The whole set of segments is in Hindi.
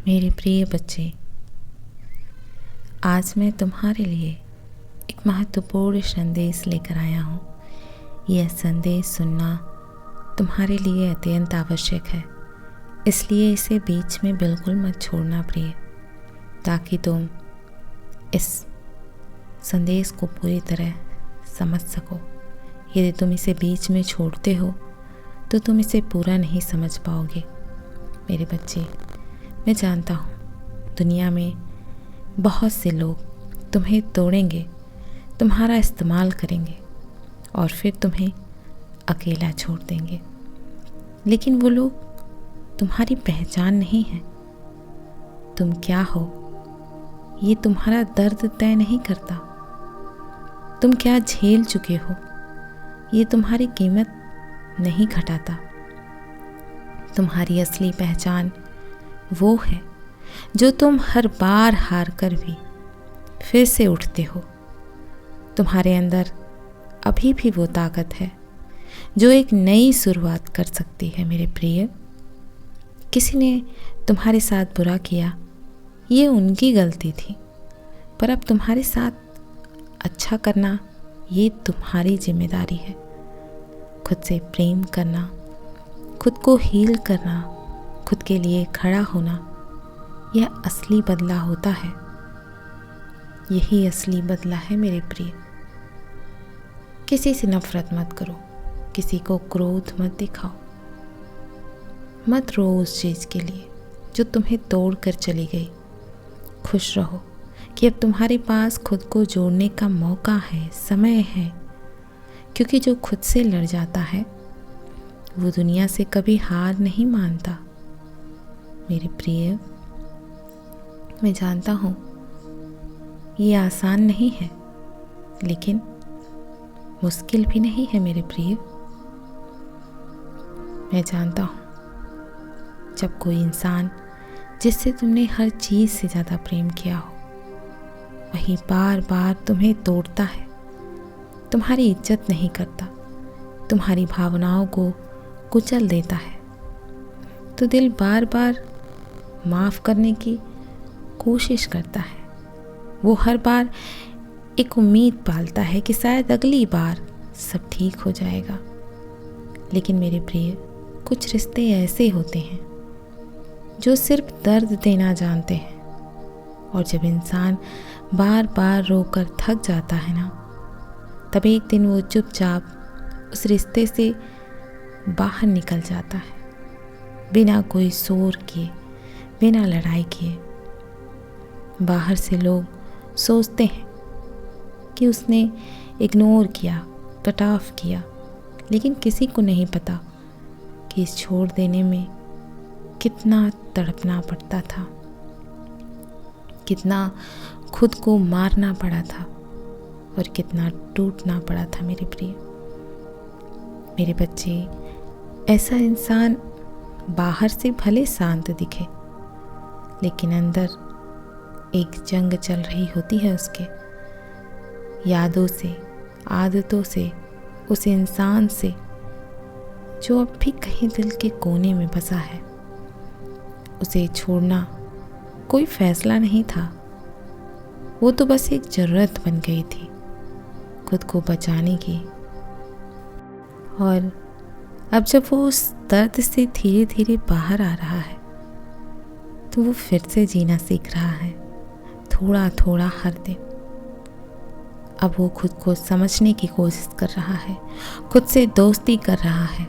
मेरे प्रिय बच्चे, आज मैं तुम्हारे लिए एक महत्वपूर्ण संदेश लेकर आया हूँ। यह संदेश सुनना तुम्हारे लिए अत्यंत आवश्यक है, इसलिए इसे बीच में बिल्कुल मत छोड़ना प्रिय, ताकि तुम इस संदेश को पूरी तरह समझ सको। यदि तुम इसे बीच में छोड़ते हो तो तुम इसे पूरा नहीं समझ पाओगे। मेरे बच्चे, मैं जानता हूँ दुनिया में बहुत से लोग तुम्हें तोड़ेंगे, तुम्हारा इस्तेमाल करेंगे और फिर तुम्हें अकेला छोड़ देंगे। लेकिन वो लोग तुम्हारी पहचान नहीं है। तुम क्या हो ये तुम्हारा दर्द तय नहीं करता। तुम क्या झेल चुके हो ये तुम्हारी कीमत नहीं घटाता। तुम्हारी असली पहचान वो है जो तुम हर बार हार कर भी फिर से उठते हो। तुम्हारे अंदर अभी भी वो ताकत है जो एक नई शुरुआत कर सकती है। मेरे प्रिय, किसी ने तुम्हारे साथ बुरा किया, ये उनकी गलती थी, पर अब तुम्हारे साथ अच्छा करना ये तुम्हारी जिम्मेदारी है। खुद से प्रेम करना, खुद को हील करना, खुद के लिए खड़ा होना, यह असली बदला होता है। यही असली बदला है मेरे प्रिय। किसी से नफरत मत करो, किसी को क्रोध मत दिखाओ, मत रो उस चीज़ के लिए जो तुम्हें तोड़ कर चली गई। खुश रहो कि अब तुम्हारे पास खुद को जोड़ने का मौका है, समय है, क्योंकि जो खुद से लड़ जाता है वो दुनिया से कभी हार नहीं मानता। मेरे प्रिय, मैं जानता हूँ ये आसान नहीं है, लेकिन मुश्किल भी नहीं है। मेरे प्रिय, मैं जानता हूँ जब कोई इंसान जिससे तुमने हर चीज़ से ज़्यादा प्रेम किया हो वही बार बार तुम्हें तोड़ता है, तुम्हारी इज्जत नहीं करता, तुम्हारी भावनाओं को कुचल देता है, तो दिल बार बार माफ़ करने की कोशिश करता है। वो हर बार एक उम्मीद पालता है कि शायद अगली बार सब ठीक हो जाएगा। लेकिन मेरे प्रिय, कुछ रिश्ते ऐसे होते हैं जो सिर्फ दर्द देना जानते हैं, और जब इंसान बार बार रोकर थक जाता है ना, तब एक दिन वो चुपचाप उस रिश्ते से बाहर निकल जाता है, बिना कोई शोर किए, बिना लड़ाई किए। बाहर से लोग सोचते हैं कि उसने इग्नोर किया, कट ऑफ किया, लेकिन किसी को नहीं पता कि इस छोड़ देने में कितना तड़पना पड़ता था, कितना खुद को मारना पड़ा था और कितना टूटना पड़ा था। मेरे प्रिय, मेरे बच्चे, ऐसा इंसान बाहर से भले शांत दिखे, लेकिन अंदर एक जंग चल रही होती है उसके यादों से, आदतों से, उस इंसान से जो अब भी कहीं दिल के कोने में बसा है। उसे छोड़ना कोई फैसला नहीं था, वो तो बस एक ज़रूरत बन गई थी खुद को बचाने की। और अब जब वो उस दर्द से धीरे धीरे बाहर आ रहा है तो वो फिर से जीना सीख रहा है, थोड़ा थोड़ा हर दिन। अब वो खुद को समझने की कोशिश कर रहा है, खुद से दोस्ती कर रहा है।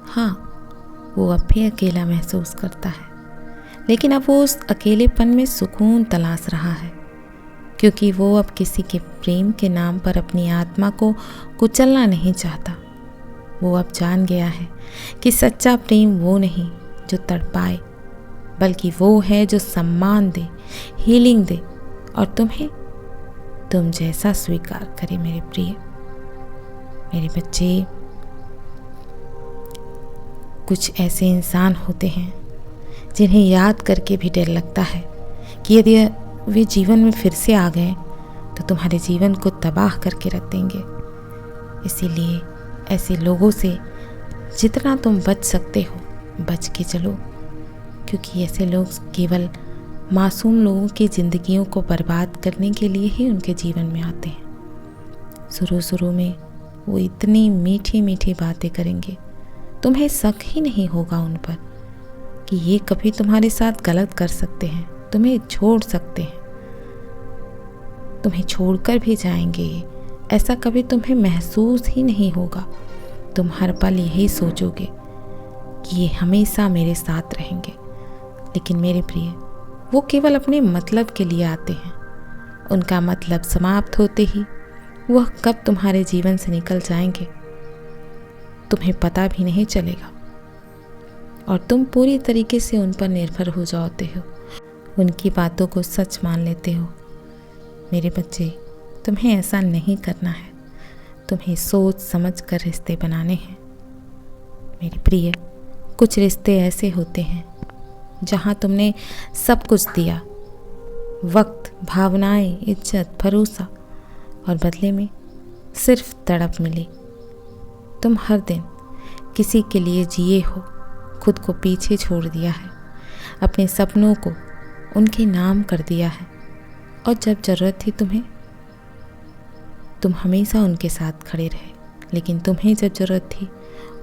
हाँ, वो अब भी अकेला महसूस करता है, लेकिन अब वो उस अकेलेपन में सुकून तलाश रहा है, क्योंकि वो अब किसी के प्रेम के नाम पर अपनी आत्मा को कुचलना नहीं चाहता। वो अब जान गया है कि सच्चा प्रेम वो नहीं जो तड़पाए, बल्कि वो है जो सम्मान दे, हीलिंग दे और तुम्हें तुम जैसा स्वीकार करे। मेरे प्रिय, मेरे बच्चे, कुछ ऐसे इंसान होते हैं जिन्हें याद करके भी डर लगता है कि यदि वे जीवन में फिर से आ गए तो तुम्हारे जीवन को तबाह करके रख देंगे। इसीलिए ऐसे लोगों से जितना तुम बच सकते हो बच के चलो, क्योंकि ऐसे लोग केवल मासूम लोगों की ज़िंदगियों को बर्बाद करने के लिए ही उनके जीवन में आते हैं। शुरू में वो इतनी मीठी मीठी बातें करेंगे, तुम्हें शक ही नहीं होगा उन पर कि ये कभी तुम्हारे साथ गलत कर सकते हैं, तुम्हें छोड़ सकते हैं, तुम्हें छोड़कर भी जाएंगे ये। ऐसा कभी तुम्हें महसूस ही नहीं होगा। तुम हर पल यही सोचोगे कि ये हमेशा मेरे साथ रहेंगे। लेकिन मेरे प्रिय, वो केवल अपने मतलब के लिए आते हैं। उनका मतलब समाप्त होते ही वह कब तुम्हारे जीवन से निकल जाएंगे तुम्हें पता भी नहीं चलेगा, और तुम पूरी तरीके से उन पर निर्भर हो जाते हो, उनकी बातों को सच मान लेते हो। मेरे बच्चे, तुम्हें ऐसा नहीं करना है। तुम्हें सोच समझ कर रिश्ते बनाने हैं। मेरे प्रिय, कुछ रिश्ते ऐसे होते हैं जहाँ तुमने सब कुछ दिया, वक्त, भावनाएं, इज्जत, भरोसा, और बदले में सिर्फ तड़प मिली। तुम हर दिन किसी के लिए जिए हो, खुद को पीछे छोड़ दिया है, अपने सपनों को उनके नाम कर दिया है, और जब ज़रूरत थी तुम्हें, तुम हमेशा उनके साथ खड़े रहे। लेकिन तुम्हें जब ज़रूरत थी,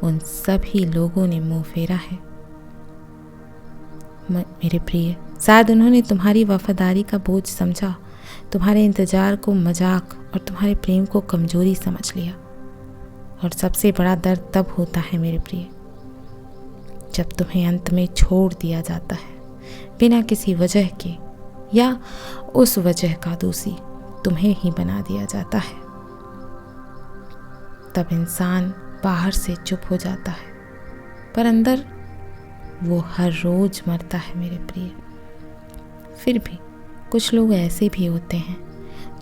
उन सभी लोगों ने मुंह फेरा है। मेरे प्रिय, शायद उन्होंने तुम्हारी वफादारी का बोझ समझा, तुम्हारे इंतज़ार को मजाक और तुम्हारे प्रेम को कमज़ोरी समझ लिया। और सबसे बड़ा दर्द तब होता है मेरे प्रिय, जब तुम्हें अंत में छोड़ दिया जाता है, बिना किसी वजह के, या उस वजह का दोषी तुम्हें ही बना दिया जाता है। तब इंसान बाहर से चुप हो जाता है, पर अंदर वो हर रोज मरता है मेरे प्रिय। फिर भी कुछ लोग ऐसे भी होते हैं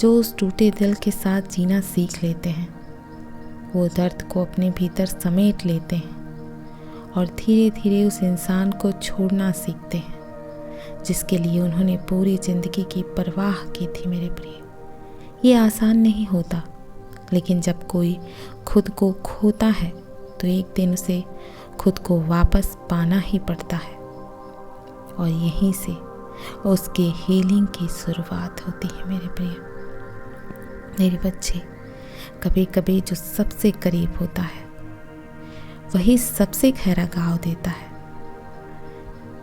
जो उस टूटे दिल के साथ जीना सीख लेते हैं। वो दर्द को अपने भीतर समेट लेते हैं और धीरे धीरे उस इंसान को छोड़ना सीखते हैं जिसके लिए उन्होंने पूरी जिंदगी की परवाह की थी मेरे प्रिय। ये आसान नहीं होता, लेकिन जब कोई खुद को खोता है तो एक दिन उसे खुद को वापस पाना ही पड़ता है, और यहीं से उसके हीलिंग की शुरुआत होती है मेरे प्रिय। मेरे बच्चे, कभी कभी जो सबसे करीब होता है वही सबसे गहरा घाव देता है।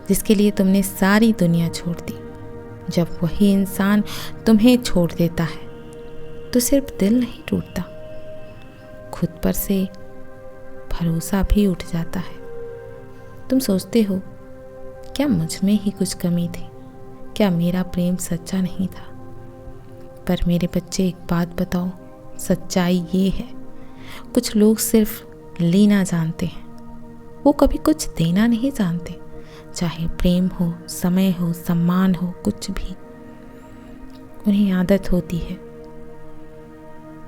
जिसके लिए तुमने सारी दुनिया छोड़ दी, जब वही इंसान तुम्हें छोड़ देता है तो सिर्फ दिल नहीं टूटता, खुद पर से भरोसा भी उठ जाता है। तुम सोचते हो, क्या मुझ में ही कुछ कमी थी? क्या मेरा प्रेम सच्चा नहीं था? पर मेरे बच्चे, एक बात बताओ, सच्चाई ये है, कुछ लोग सिर्फ लेना जानते हैं, वो कभी कुछ देना नहीं जानते। चाहे प्रेम हो, समय हो, सम्मान हो, कुछ भी। उन्हें आदत होती है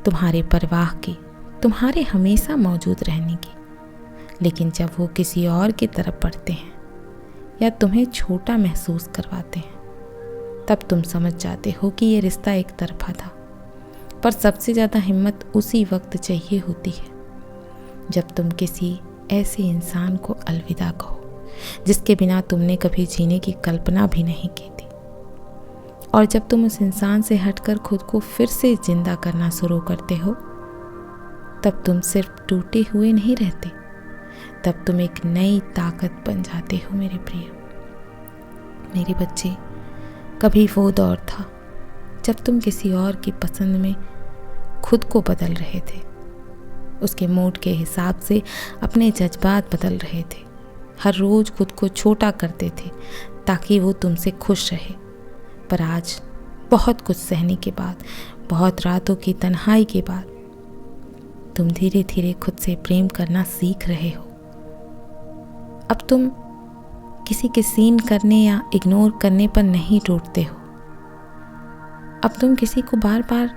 तुम्हारे परवाह की, तुम्हारे हमेशा मौजूद रहने की। लेकिन जब वो किसी और की तरफ बढ़ते हैं या तुम्हें छोटा महसूस करवाते हैं, तब तुम समझ जाते हो कि ये रिश्ता एक तरफा था। पर सबसे ज़्यादा हिम्मत उसी वक्त चाहिए होती है जब तुम किसी ऐसे इंसान को अलविदा कहो जिसके बिना तुमने कभी जीने की कल्पना भी नहीं की थी। और जब तुम उस इंसान से हटकर खुद को फिर से जिंदा करना शुरू करते हो, तब तुम सिर्फ टूटे हुए नहीं रहते, तब तुम एक नई ताकत बन जाते हो मेरे प्रिय। मेरे बच्चे, कभी वो दौर था जब तुम किसी और की पसंद में खुद को बदल रहे थे, उसके मूड के हिसाब से अपने जज्बात बदल रहे थे, हर रोज खुद को छोटा करते थे ताकि वो तुमसे खुश रहे। पर आज बहुत कुछ सहने के बाद, बहुत रातों की तन्हाई के बाद, तुम धीरे धीरे खुद से प्रेम करना सीख रहे हो। अब तुम किसी के सीन करने या इग्नोर करने पर नहीं टूटते हो। अब तुम किसी को बार बार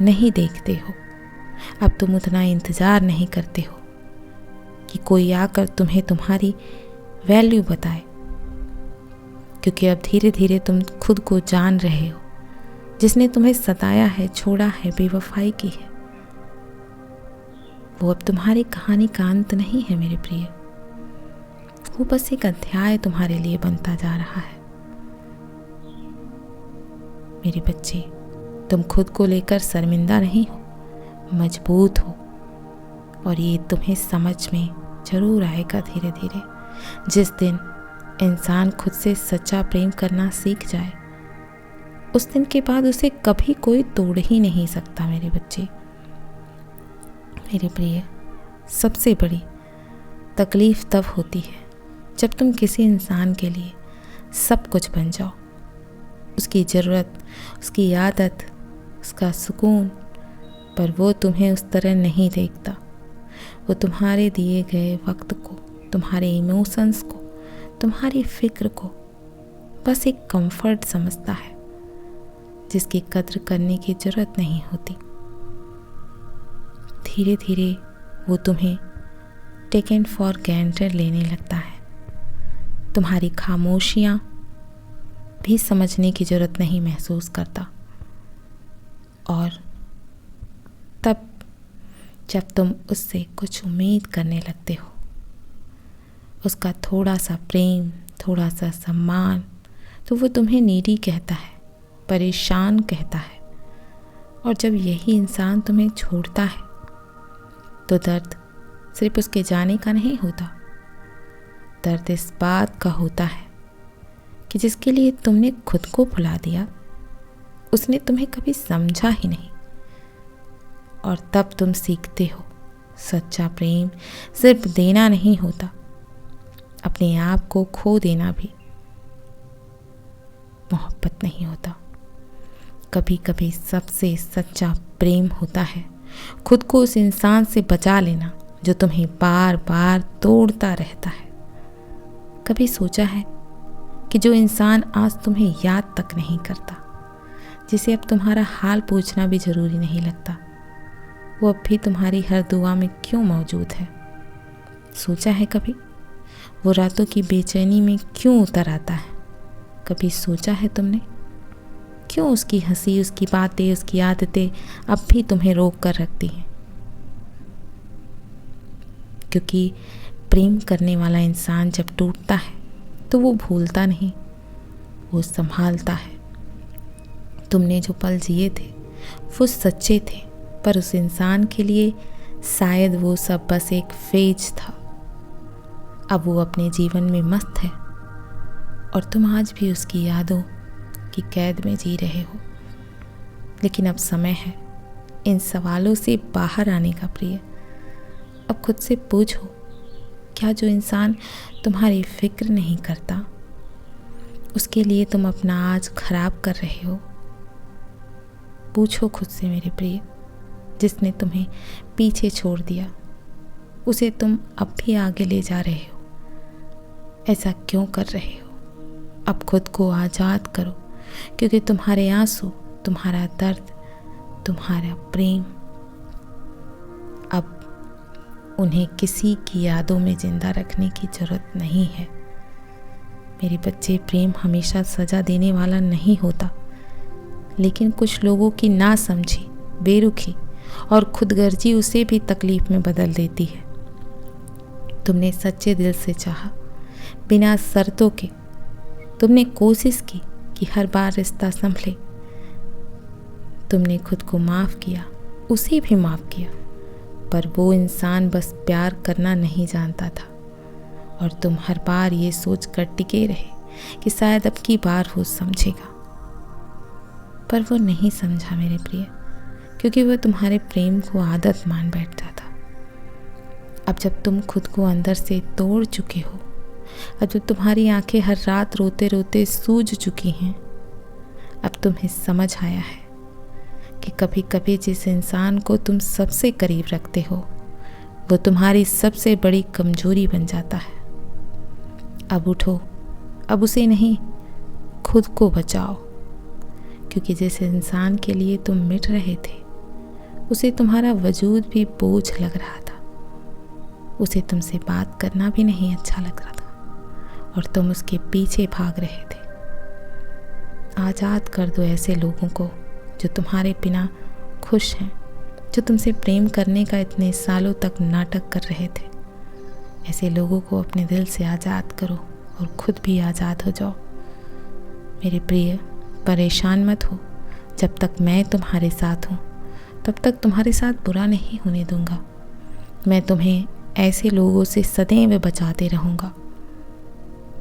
नहीं देखते हो। अब तुम उतना इंतज़ार नहीं करते हो कि कोई आकर तुम्हें तुम्हारी वैल्यू बताए, क्योंकि अब धीरे धीरे तुम खुद को जान रहे हो। जिसने तुम्हें सताया है, छोड़ा है, बेवफाई की है, वो अब तुम्हारी कहानी का अंत नहीं है मेरे प्रिय। वो बस एक अध्याय तुम्हारे लिए बनता जा रहा है। मेरे बच्चे, तुम खुद को लेकर शर्मिंदा नहीं हो, मजबूत हो। और ये तुम्हें समझ में ज़रूर आएगा धीरे धीरे। जिस दिन इंसान खुद से सच्चा प्रेम करना सीख जाए, उस दिन के बाद उसे कभी कोई तोड़ ही नहीं सकता मेरे बच्चे। मेरे प्रिय, सबसे बड़ी तकलीफ़ तब होती है जब तुम किसी इंसान के लिए सब कुछ बन जाओ, उसकी ज़रूरत, उसकी आदत, उसका सुकून, पर वो तुम्हें उस तरह नहीं देखता। वो तुम्हारे दिए गए वक्त को, तुम्हारे इमोशंस को, तुम्हारी फिक्र को बस एक कंफर्ट समझता है जिसकी कद्र करने की ज़रूरत नहीं होती। धीरे धीरे वो तुम्हें टेकन फॉर ग्रांटेड लेने लगता है। तुम्हारी खामोशियाँ भी समझने की ज़रूरत नहीं महसूस करता। और तब जब तुम उससे कुछ उम्मीद करने लगते हो, उसका थोड़ा सा प्रेम, थोड़ा सा सम्मान, तो वो तुम्हें नीडी कहता है, परेशान कहता है। और जब यही इंसान तुम्हें छोड़ता है तो दर्द सिर्फ उसके जाने का नहीं होता, दर्द इस बात का होता है कि जिसके लिए तुमने खुद को भुला दिया, उसने तुम्हें कभी समझा ही नहीं। और तब तुम सीखते हो सच्चा प्रेम सिर्फ देना नहीं होता, अपने आप को खो देना भी मोहब्बत नहीं होता। कभी कभी सबसे सच्चा प्रेम होता है खुद को उस इंसान से बचा लेना जो तुम्हें बार बार तोड़ता रहता है। कभी सोचा है कि जो इंसान आज तुम्हें याद तक नहीं करता, जिसे अब तुम्हारा हाल पूछना भी ज़रूरी नहीं लगता, वो अब भी तुम्हारी हर दुआ में क्यों मौजूद है? सोचा है कभी वो रातों की बेचैनी में क्यों उतर आता है? कभी सोचा है तुमने क्यों उसकी हंसी, उसकी बातें, उसकी आदतें अब भी तुम्हें रोक कर रखती हैं? क्योंकि प्रेम करने वाला इंसान जब टूटता है तो वो भूलता नहीं, वो संभालता है। तुमने जो पल जिए थे वो सच्चे थे, पर उस इंसान के लिए शायद वो सब बस एक फेज था। अब वो अपने जीवन में मस्त है और तुम आज भी उसकी यादों की कैद में जी रहे हो। लेकिन अब समय है इन सवालों से बाहर आने का प्रिय। अब खुद से पूछो, क्या जो इंसान तुम्हारी फिक्र नहीं करता, उसके लिए तुम अपना आज खराब कर रहे हो? पूछो खुद से मेरे प्रिय, जिसने तुम्हें पीछे छोड़ दिया, उसे तुम अब भी आगे ले जा रहे हो। ऐसा क्यों कर रहे हो? अब खुद को आज़ाद करो, क्योंकि तुम्हारे आंसू, तुम्हारा दर्द, तुम्हारा प्रेम अब उन्हें किसी की यादों में जिंदा रखने की ज़रूरत नहीं है। मेरे बच्चे, प्रेम हमेशा सज़ा देने वाला नहीं होता, लेकिन कुछ लोगों की नासमझी, बेरुखी और खुदगर्जी उसे भी तकलीफ में बदल देती है। तुमने सच्चे दिल से चाहा, बिना शर्तों के। तुमने कोशिश की कि हर बार रिश्ता संभले। तुमने खुद को माफ़ किया, उसे भी माफ़ किया, पर वो इंसान बस प्यार करना नहीं जानता था। और तुम हर बार ये सोच कर टिके रहे कि शायद अब की बार वो समझेगा, पर वो नहीं समझा मेरे प्रिय, क्योंकि वो तुम्हारे प्रेम को आदत मान बैठता था। अब जब तुम खुद को अंदर से तोड़ चुके हो, अब जब तुम्हारी आंखें हर रात रोते रोते सूज चुकी हैं, अब तुम्हें समझ आया है कि कभी कभी जिस इंसान को तुम सबसे करीब रखते हो, वो तुम्हारी सबसे बड़ी कमजोरी बन जाता है। अब उठो, अब उसे नहीं, खुद को बचाओ, क्योंकि जिस इंसान के लिए तुम मिट रहे थे, उसे तुम्हारा वजूद भी बोझ लग रहा था। उसे तुमसे बात करना भी नहीं अच्छा लग रहा था और तुम उसके पीछे भाग रहे थे। आज़ाद कर दो ऐसे लोगों को जो तुम्हारे बिना खुश हैं, जो तुमसे प्रेम करने का इतने सालों तक नाटक कर रहे थे। ऐसे लोगों को अपने दिल से आज़ाद करो और खुद भी आज़ाद हो जाओ। मेरे प्रिय, परेशान मत हो, जब तक मैं तुम्हारे साथ हूँ तब तक तुम्हारे साथ बुरा नहीं होने दूंगा। मैं तुम्हें ऐसे लोगों से सदैव बचाते रहूँगा।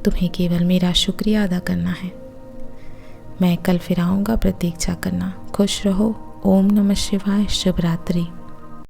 तुम्हें केवल मेरा शुक्रिया अदा करना है। मैं कल फिर आऊँगा, प्रतीक्षा करना। खुश रहो। ओम नमः शिवाय। शुभ रात्रि।